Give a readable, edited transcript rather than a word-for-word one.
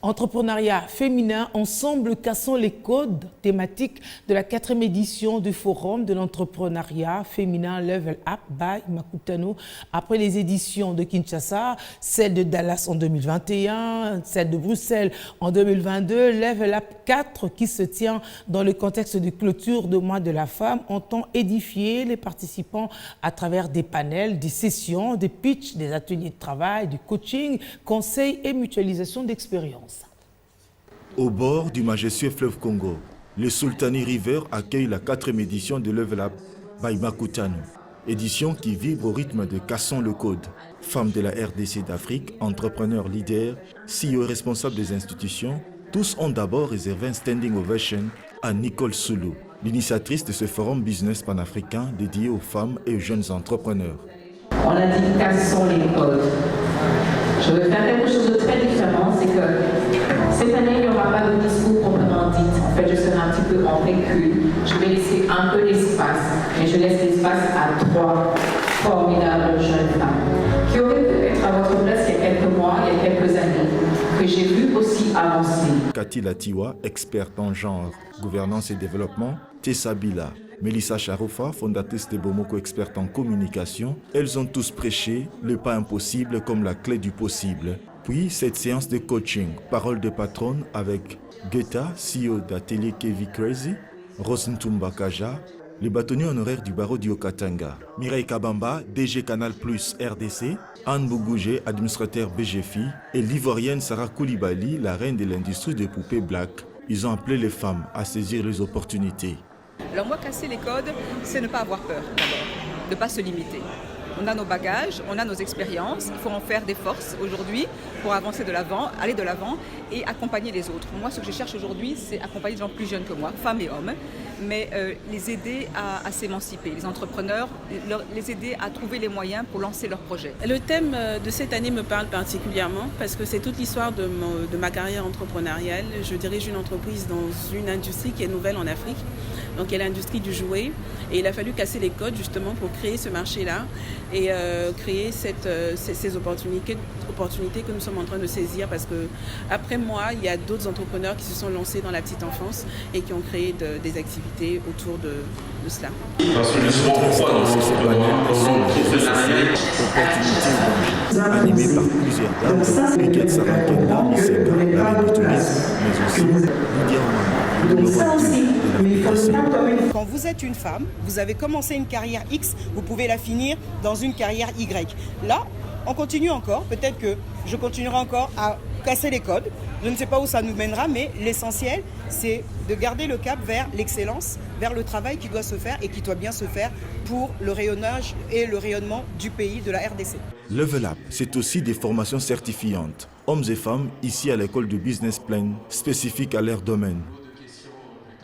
Entrepreneuriat féminin, ensemble cassons les codes thématiques de la 4e édition du Forum de l'entrepreneuriat féminin Level Up by Makutano. Après les éditions de Kinshasa, celle de Dallas en 2021, celle de Bruxelles en 2022, Level Up 4 qui se tient dans le contexte de clôture de mois de la femme entend édifier les participants à travers des panels, des sessions, des pitchs, des ateliers de travail, du coaching, conseils et mutualisation d'expériences. Au bord du majestueux fleuve Congo, le Sultani River accueille la 4e édition de Level Up by Makutano. Édition qui vibre au rythme de Cassons le Code. Femmes de la RDC d'Afrique, entrepreneurs leaders, CEO responsables des institutions, tous ont d'abord réservé un standing ovation à Nicole Soulou, l'initiatrice de ce forum business panafricain dédié aux femmes et aux jeunes entrepreneurs. On a dit cassons les codes. Je vais faire quelque chose de très différent, c'est que cette année, il n'y aura pas de discours proprement dit. En fait, je serai un petit peu en recul. Je vais laisser un peu d'espace, mais je laisse l'espace à 3 formidables jeunes femmes qui auraient pu être à votre place il y a quelques mois, il y a quelques années, que j'ai vu aussi avancer. Cathy Latiwa, experte en genre, gouvernance et développement, Tessa Bila, Mélissa Charoufa, fondatrice de Bomoko, experte en communication, elles ont tous prêché le pas impossible comme la clé du possible. Puis cette séance de coaching, parole de patronne avec Guetta, CEO d'Atelier Kevi Crazy, Rosentumba Kaja, le bâtonnier honoraire du barreau du Haut-Katanga, Mireille Kabamba, DG Canal Plus RDC, Anne Bougougé, administrateur BGFI, et l'Ivoirienne Sarah Koulibaly, la reine de l'industrie des poupées black. Ils ont appelé les femmes à saisir les opportunités. Alors moi, casser les codes, c'est ne pas avoir peur d'abord, de ne pas se limiter. On a nos bagages, on a nos expériences, il faut en faire des forces aujourd'hui pour avancer de l'avant, aller de l'avant et accompagner les autres. Moi, ce que je cherche aujourd'hui, c'est accompagner des gens plus jeunes que moi, femmes et hommes, mais les aider à s'émanciper, les entrepreneurs, les aider à trouver les moyens pour lancer leurs projets. Le thème de cette année me parle particulièrement parce que c'est toute l'histoire de ma carrière entrepreneuriale. Je dirige une entreprise dans une industrie qui est nouvelle en Afrique, donc il y a l'industrie du jouet et il a fallu casser les codes justement pour créer ce marché-là et créer ces opportunités que nous sommes en train de saisir parce que après moi, il y a d'autres entrepreneurs qui se sont lancés dans la petite enfance et qui ont créé des activités autour de cela. Parce que animé par plusieurs dames, lesquelles Sarah Kenda, Nisenga, la reine du tourisme, mais aussi Quand vous êtes une femme, vous avez commencé une carrière X, vous pouvez la finir dans une carrière Y. Là, on continue encore, peut-être que je continuerai encore à casser les codes. Je ne sais pas où ça nous mènera, mais l'essentiel, c'est de garder le cap vers l'excellence, vers le travail qui doit se faire et qui doit bien se faire pour le rayonnage et le rayonnement du pays, de la RDC. Level Up, c'est aussi des formations certifiantes. Hommes et femmes ici à l'école de Business Plan, spécifiques à leur domaine.